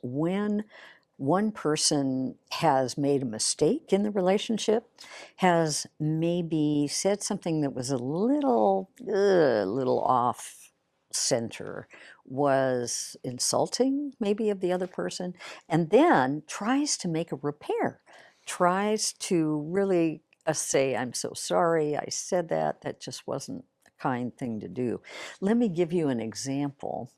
When one person has made a mistake in the relationship, has maybe said something that was a little off center, was insulting maybe of the other person, and then tries to make a repair, tries to really say, I'm so sorry, I said that, that just wasn't a kind thing to do. Let me give you an example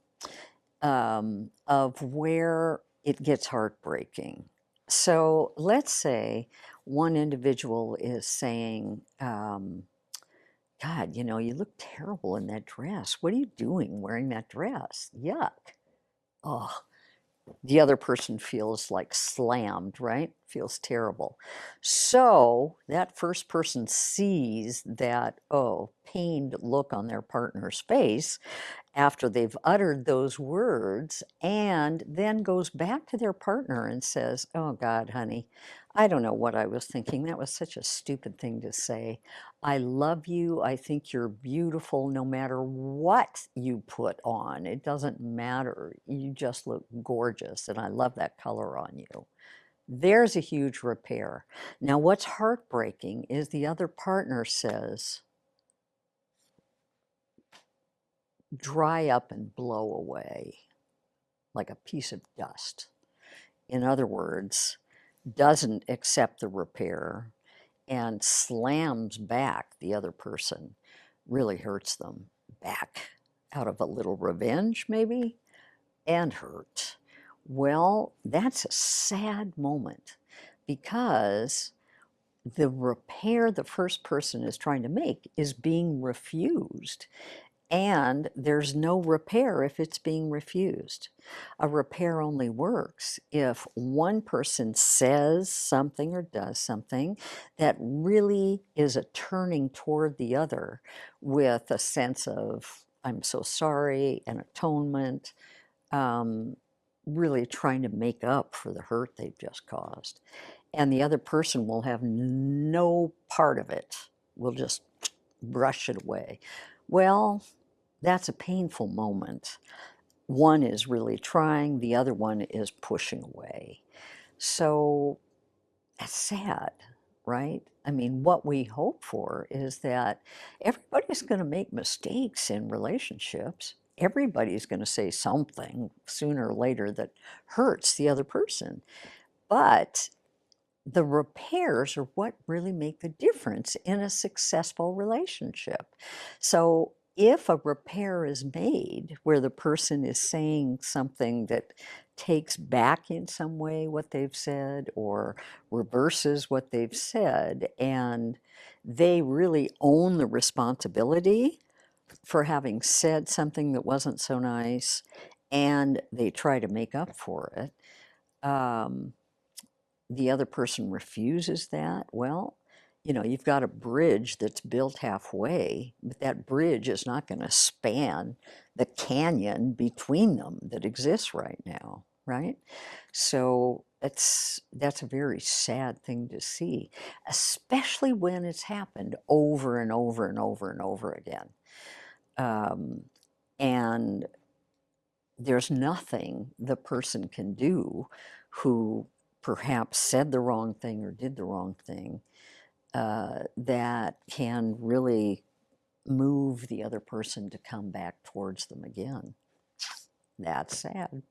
of where it gets heartbreaking. So let's say one individual is saying, God, you know, you look terrible in that dress. What are you doing wearing that dress? Yuck. Oh, the other person feels like slammed, right? Feels terrible. So that first person sees that, oh, pained look on their partner's face after they've uttered those words, and then goes back to their partner and says, oh God, honey, I don't know what I was thinking. That was such a stupid thing to say. I love you. I think you're beautiful no matter what you put on. It doesn't matter. You just look gorgeous, and I love that color on you. There's a huge repair. Now, what's heartbreaking is the other partner says, dry up and blow away like a piece of dust. In other words, doesn't accept the repair and slams back the other person, really hurts them back out of a little revenge, maybe, and hurt. Well, that's a sad moment because the repair the first person is trying to make is being refused. And there's no repair if it's being refused. A repair only works if one person says something or does something that really is a turning toward the other with a sense of, I'm so sorry, and atonement, really trying to make up for the hurt they've just caused. And the other person will have no part of it, will just brush it away. Well, that's a painful moment. One is really trying, the other one is pushing away. So that's sad, right? I mean, what we hope for is that everybody's going to make mistakes in relationships. Everybody's going to say something sooner or later that hurts the other person. But the repairs are what really make the difference in a successful relationship. So if a repair is made where the person is saying something that takes back in some way what they've said or reverses what they've said, and they really own the responsibility for having said something that wasn't so nice, and they try to make up for it, the other person refuses that, well, you know, you've got a bridge that's built halfway, but that bridge is not going to span the canyon between them that exists right now, right? So that's a very sad thing to see, especially when it's happened over and over and over and over again. And there's nothing the person can do who perhaps said the wrong thing or did the wrong thing that can really move the other person to come back towards them again. That's sad.